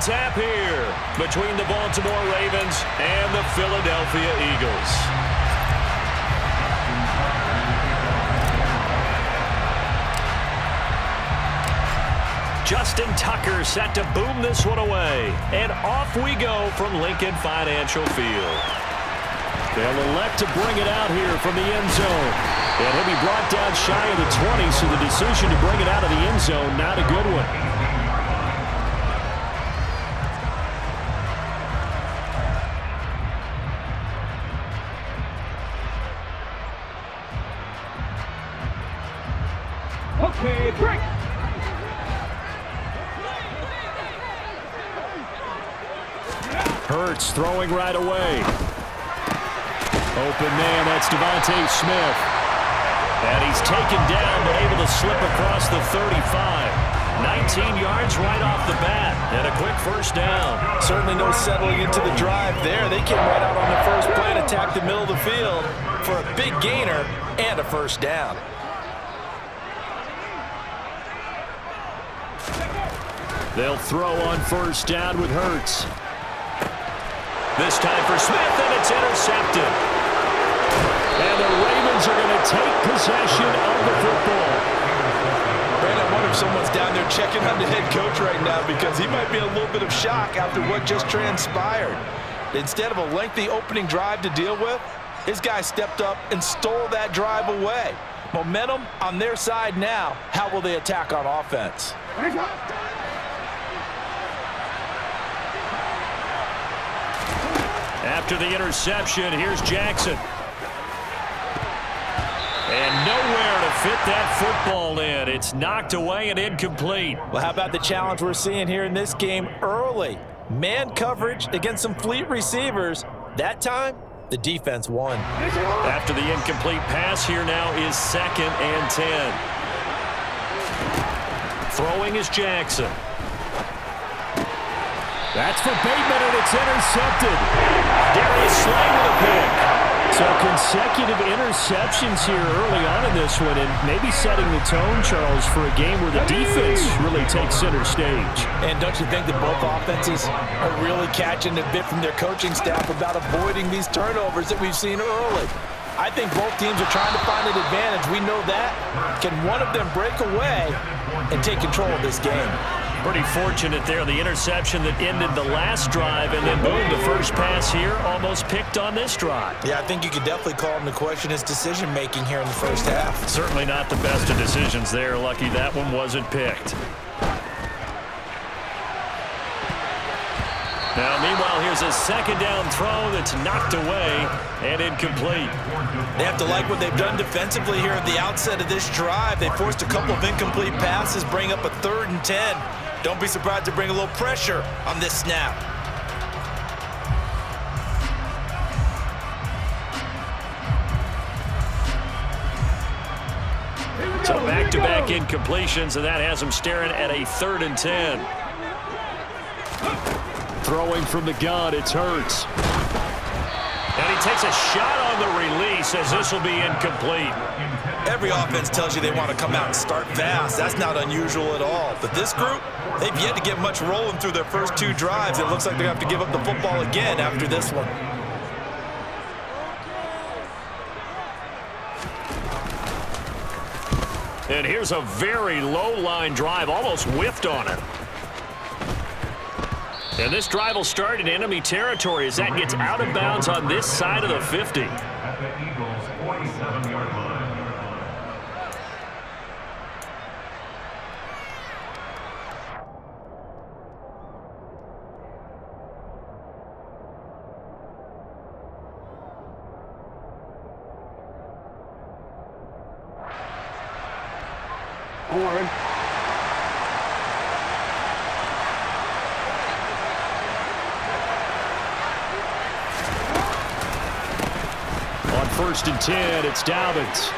tap here between the Baltimore Ravens and the Philadelphia Eagles. Justin Tucker set to boom this one away. And off we go from Lincoln Financial Field. They'll elect to bring it out here from the end zone. And he'll be brought down shy of the 20, so the decision to bring it out of the end zone, not a good one. Okay, break. Hurts throwing right away. Open man, that's Devontae Smith. And he's taken down, but able to slip across the 35. 19 yards right off the bat, and a quick first down. Certainly no settling into the drive there. They came right out on the first play and attacked the middle of the field for a big gainer and a first down. They'll throw on first down with Hurts. This time for Smith, and it's intercepted. And the Ravens are going to take possession of the football. Brandon, I wonder if someone's down there checking on the head coach right now, because he might be in a little bit of shock after what just transpired. Instead of a lengthy opening drive to deal with, his guy stepped up and stole that drive away. Momentum on their side now. How will they attack on offense? After the interception, here's Jackson. And nowhere to fit that football in. It's knocked away and incomplete. Well, how about the challenge we're seeing here in this game early? Man coverage against some fleet receivers. That time, the defense won. After the incomplete pass, here now is 2nd and 10. Throwing is Jackson. That's for Bateman, and it's intercepted. Darius Slay with a pick. So consecutive interceptions here early on in this one, and maybe setting the tone, Charles, for a game where the defense really takes center stage. And don't you think that both offenses are really catching a bit from their coaching staff about avoiding these turnovers that we've seen early? I think both teams are trying to find an advantage. We know that. Can one of them break away and take control of this game? Pretty fortunate there, the interception that ended the last drive, and then boom, the first pass here almost picked on this drive. Yeah, I think you could definitely call him to question his decision-making here in the first half. Certainly not the best of decisions there. Lucky that one wasn't picked. Now, meanwhile, here's a 2nd down throw that's knocked away and incomplete. They have to like what they've done defensively here at the outset of this drive. They forced a couple of incomplete passes, bring up a 3rd and 10. Don't be surprised to bring a little pressure on this snap. So back-to-back incompletions, and that has them staring at a 3rd and 10. Throwing from the gun, it's Hurts. And he takes a shot on the release as this will be incomplete. Every offense tells you they want to come out and start fast. That's not unusual at all. But this group, they've yet to get much rolling through their first 2 drives. It looks like they have to give up the football again after this one. And here's a very low-line drive, almost whiffed on it. And this drive will start in enemy territory as that gets out of bounds on this side of the 50. At the Eagles' 47-yard line. Warren. On 1st and 10, it's Dobbins.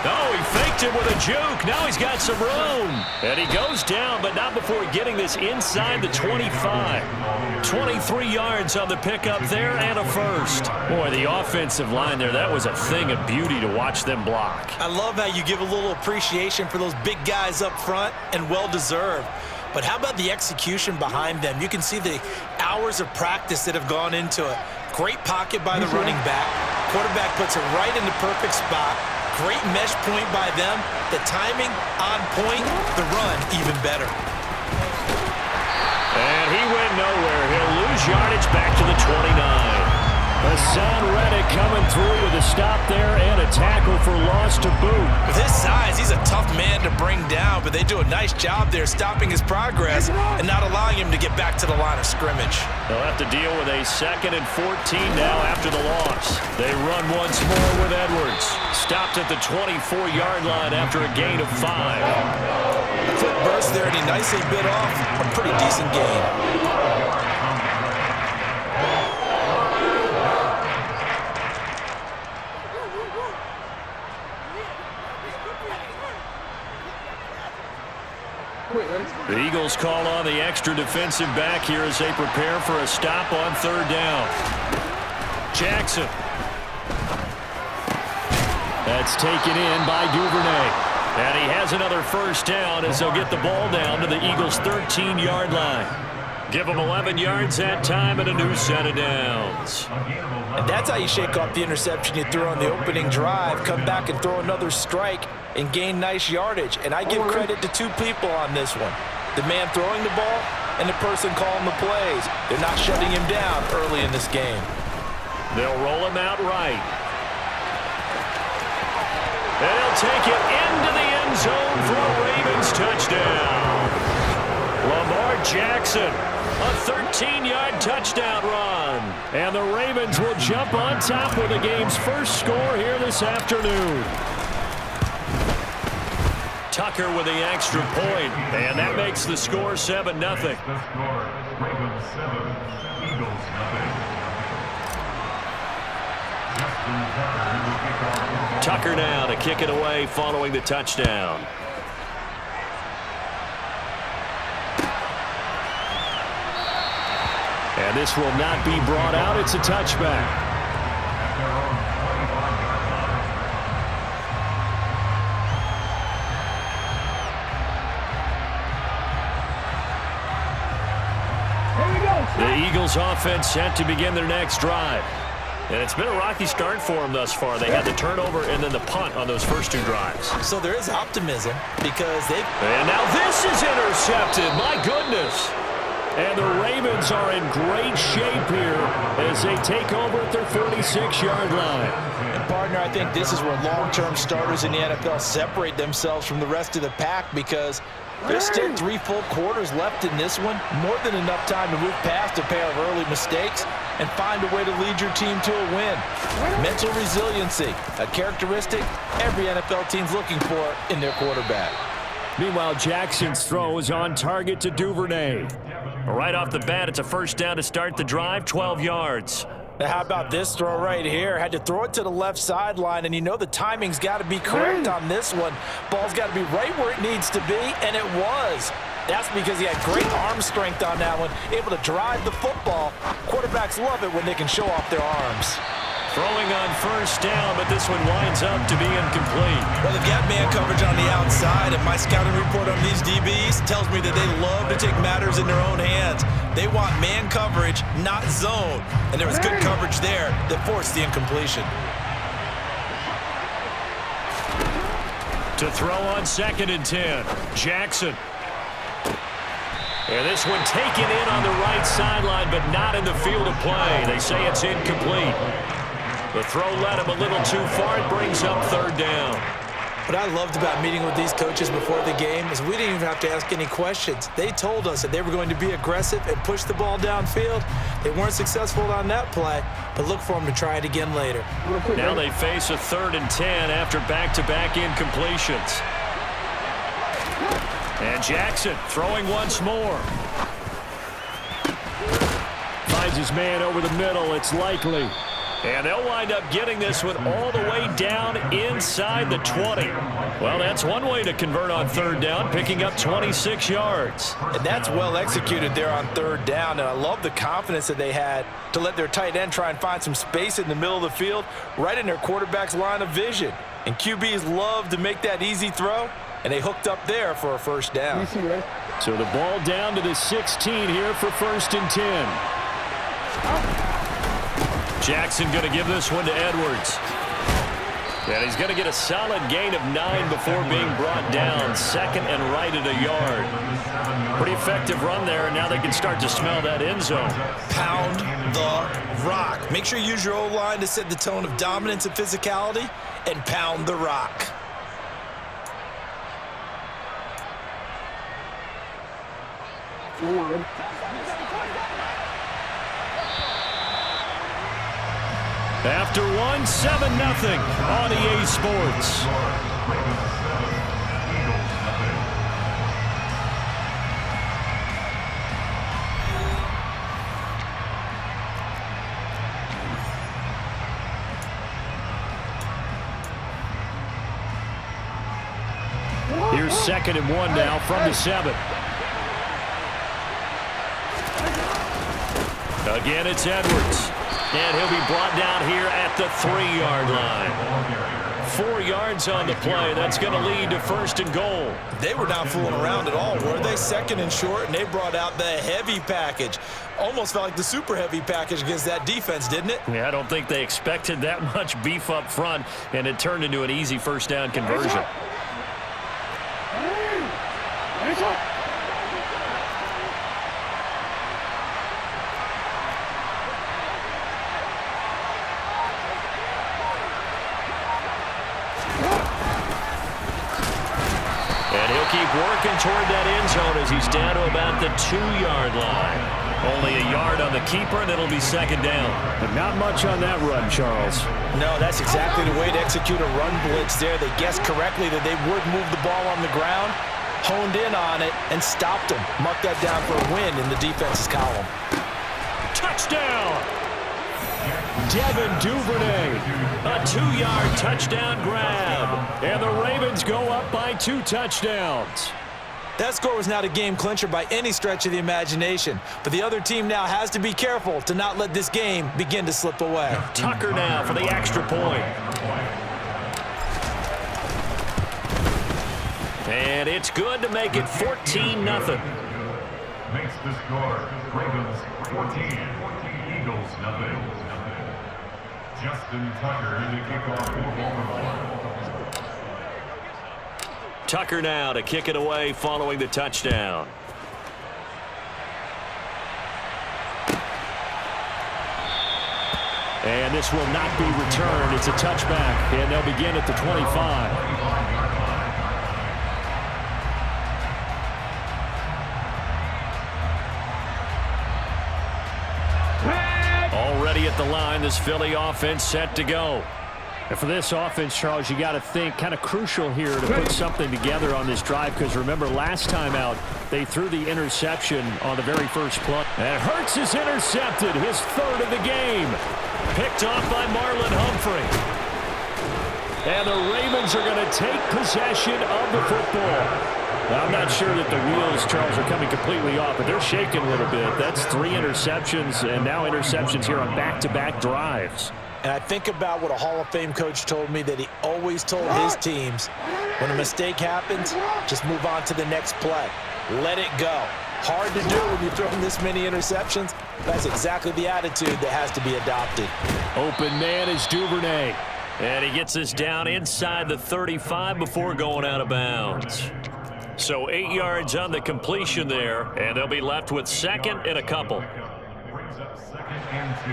Oh, he faked him with a juke. Now he's got some room. And he goes down, but not before getting this inside the 25. 23 yards on the pickup there and a first. Boy, the offensive line there, that was a thing of beauty to watch them block. I love how you give a little appreciation for those big guys up front, and well-deserved. but how about the execution behind them? You can see the hours of practice that have gone into it. Great pocket by the running back. Quarterback puts it right in the perfect spot. Great mesh point by them. The timing on point. The run even better. And he went nowhere. He'll lose yardage back to the 29. Hassan Reddick coming through with a stop there and a tackle for loss to boot. With his size, he's a tough man to bring down, but they do a nice job there stopping his progress and not allowing him to get back to the line of scrimmage. They'll have to deal with a 2nd and 14 now after the loss. They run once more with Edwards. Stopped at the 24-yard line after a gain of 5. A quick burst there, and he nicely bit off a pretty decent gain. The Eagles call on the extra defensive back here as they prepare for a stop on 3rd down. Jackson. That's taken in by Duvernay. And he has another 1st down as they'll get the ball down to the Eagles' 13-yard line. Give them 11 yards that time and a new set of downs. And that's how you shake off the interception you threw on the opening drive. Come back and throw another strike and gain nice yardage. And I give credit to 2 people on this one. The man throwing the ball and the person calling the plays. They're not shutting him down early in this game. They'll roll him out right. And he'll take it into the end zone for a Ravens touchdown. Lamar Jackson, a 13-yard touchdown run. And the Ravens will jump on top with the game's first score here this afternoon. Tucker with the extra point, and that makes the score 7-0. The score, Ravens 7, Eagles 0. Tucker now to kick it away following the touchdown. And this will not be brought out. It's a touchback. The Eagles offense set to begin their next drive. And it's been a rocky start for them thus far. They had the turnover and then the punt on those first 2 drives. So there is optimism because they... And now this is intercepted. My goodness. And the Ravens are in great shape here as they take over at their 46-yard line. And partner, I think this is where long-term starters in the NFL separate themselves from the rest of the pack because there's still 3 full quarters left in this one. More than enough time to move past a pair of early mistakes and find a way to lead your team to a win. Mental resiliency, a characteristic every NFL team's looking for in their quarterback. Meanwhile, Jackson's throw is on target to Duvernay. Right off the bat, it's a 1st down to start the drive, 12 yards. Now, how about this throw right here? Had to throw it to the left sideline, and you know the timing's got to be correct on this one. Ball's got to be right where it needs to be, and it was. That's because he had great arm strength on that one, able to drive the football. Quarterbacks love it when they can show off their arms. Throwing on 1st down, but this one winds up to be incomplete. Well, they've got man coverage on the outside, and my scouting report on these DBs tells me that they love to take matters in their own hands. They want man coverage, not zone. And there was good coverage there that forced the incompletion. To throw on 2nd and 10, Jackson. And this one taken in on the right sideline, but not in the field of play. They say it's incomplete. The throw led him a little too far. It brings up 3rd down. What I loved about meeting with these coaches before the game is we didn't even have to ask any questions. They told us that they were going to be aggressive and push the ball downfield. They weren't successful on that play, but look for them to try it again later. Now they face a 3rd and 10 after back-to-back incompletions. And Jackson throwing once more. Finds his man over the middle. It's likely. And they'll wind up getting this one all the way down inside the 20. Well, that's one way to convert on 3rd down, picking up 26 yards. And that's well executed there on 3rd down. And I love the confidence that they had to let their tight end try and find some space in the middle of the field, right in their quarterback's line of vision. And QBs love to make that easy throw. and they hooked up there for a first down. So the ball down to the 16 here for 1st and 10. Jackson going to give this one to Edwards. And he's going to get a solid gain of 9 before being brought down. 2nd and right at a yard. Pretty effective run there, and now they can start to smell that end zone. Pound the rock. Make sure you use your O-line to set the tone of dominance and physicality, and pound the rock. After 1, 7-0 on EA Sports. Here's 2nd and 1 now from the 7. Again, it's Edwards. And he'll be brought down here at the 3-yard line. 4 yards on the play. That's going to lead to 1st and goal. They were not fooling around at all, were they? 2nd and short, and they brought out the heavy package. Almost felt like the super heavy package against that defense, didn't it? Yeah, I don't think they expected that much beef up front, and it turned into an easy 1st down conversion. Keep working toward that end zone as he's down to about the 2-yard line. Only a yard on the keeper, and it'll be 2nd down. But not much on that run, Charles. No, that's exactly the way to execute a run blitz there. They guessed correctly that they would move the ball on the ground, honed in on it, and stopped them. Mark that down for a win in the defense's column. Touchdown! Devin Duvernay, a 2-yard touchdown grab. And the Ravens go up by 2 touchdowns. That score was not a game clincher by any stretch of the imagination. But the other team now has to be careful to not let this game begin to slip away. Tucker now for the extra point. And it's good to make it 14-0. Makes the score Ravens 14, Eagles 0. Justin Tucker in the kickoff for Tucker now to kick it away following the touchdown. And this will not be returned. It's a touchback, and they'll begin at the 25. Already at the line, this Philly offense set to go. And for this offense, Charles, you got to think kind of crucial here to put something together on this drive, because remember last time out they threw the interception on the very first play. And Hurts is intercepted, his 3rd of the game. Picked off by Marlon Humphrey. And the Ravens are going to take possession of the football. Now, I'm not sure that the wheels, Charles, are coming completely off, but they're shaking a little bit. That's 3 interceptions, and now interceptions here on back-to-back drives. And I think about what a Hall of Fame coach told me that he always told his teams, when a mistake happens, just move on to the next play. Let it go. Hard to do when you're throwing this many interceptions. That's exactly the attitude that has to be adopted. Open man is Duvernay. And he gets us down inside the 35 before going out of bounds. So 8 yards on the completion there, and they'll be left with 2nd and a couple. Brings up 2nd and 2.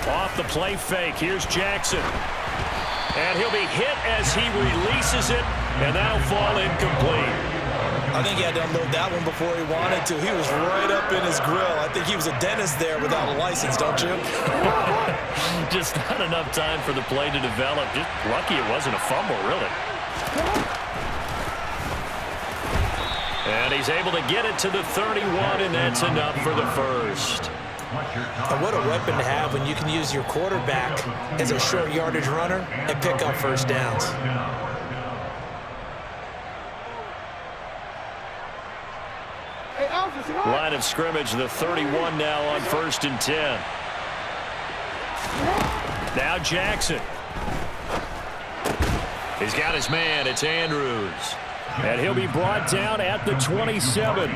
Off the play fake, here's Jackson. And he'll be hit as he releases it, and that'll fall incomplete. I think he had to unload that one before he wanted to. He was right up in his grill. I think he was a dentist there without a license, don't you? Just not enough time for the play to develop. Just lucky it wasn't a fumble, really. And he's able to get it to the 31, and that's enough for the 1st. And what a weapon to have when you can use your quarterback as a short yardage runner and pick up 1st downs. Line of scrimmage, the 31 now on 1st and 10. Now Jackson. He's got his man. It's Andrews. And he'll be brought down at the 27.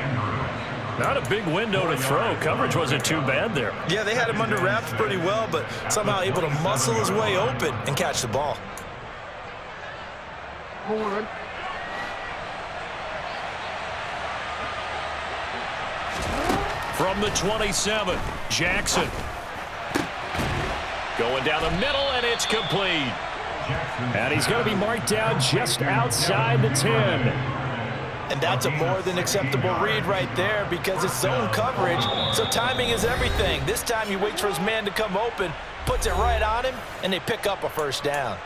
Not a big window to throw. Coverage wasn't too bad there. Yeah, they had him under wraps pretty well, but somehow able to muscle his way open and catch the ball. From the 27, Jackson. Going down the middle, and it's complete. And he's going to be marked down just outside the 10. And that's a more than acceptable read right there because it's zone coverage, so timing is everything. This time he waits for his man to come open, puts it right on him, and they pick up a first down.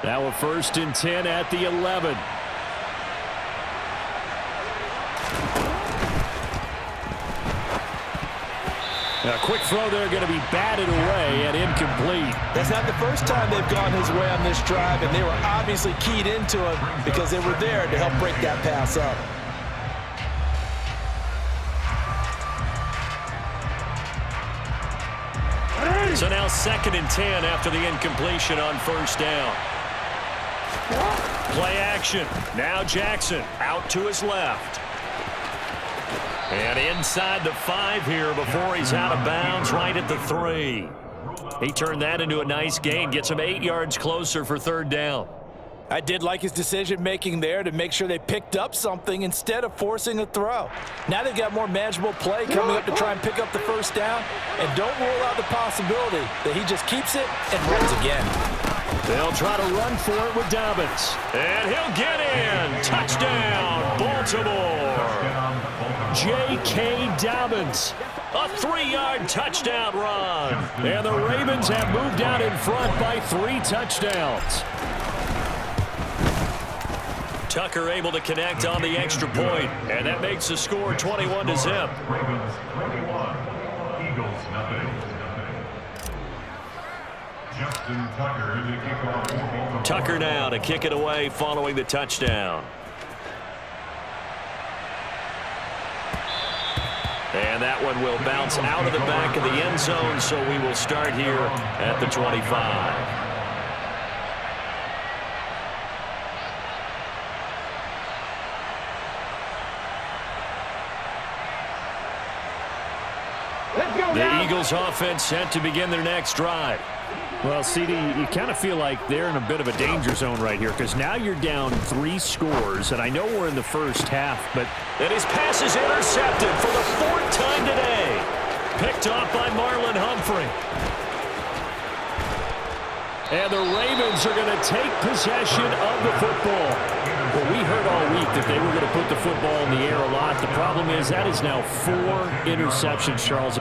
Now a 1st and 10 at the 11. A quick throw there, going to be batted away and incomplete. That's not the first time they've gone his way on this drive, and they were obviously keyed into him because they were there to help break that pass up. So now 2nd and 10 after the incompletion on 1st down. Play action. Now Jackson out to his left. And inside the 5 here before he's out of bounds right at the 3. He turned that into a nice gain. Gets him 8 yards closer for 3rd down. I did like his decision-making there to make sure they picked up something instead of forcing a throw. Now they've got more manageable play coming up to try and pick up the 1st down, and don't rule out the possibility that he just keeps it and runs again. They'll try to run for it with Dobbins. And he'll get in. Touchdown, Baltimore. J.K. Dobbins. A 3-yard touchdown run. And the Ravens have moved out in front by 3 touchdowns. Tucker able to connect on the extra point, and that makes the score 21-0. Ravens 21, Eagles nothing. Justin Tucker to kick off for Baltimore. Tucker now to kick it away following the touchdown. And that one will bounce out of the back of the end zone, so we will start here at the 25. The Eagles offense set to begin their next drive. Well, CD, you kind of feel like they're in a bit of a danger zone right here because now you're down 3 scores, and I know we're in the first half, but... And his pass is intercepted for the 4th time today. Picked off by Marlon Humphrey. And the Ravens are going to take possession of the football. Well, we heard all week that they were going to put the football in the air a lot. The problem is that is now 4 interceptions, Charles.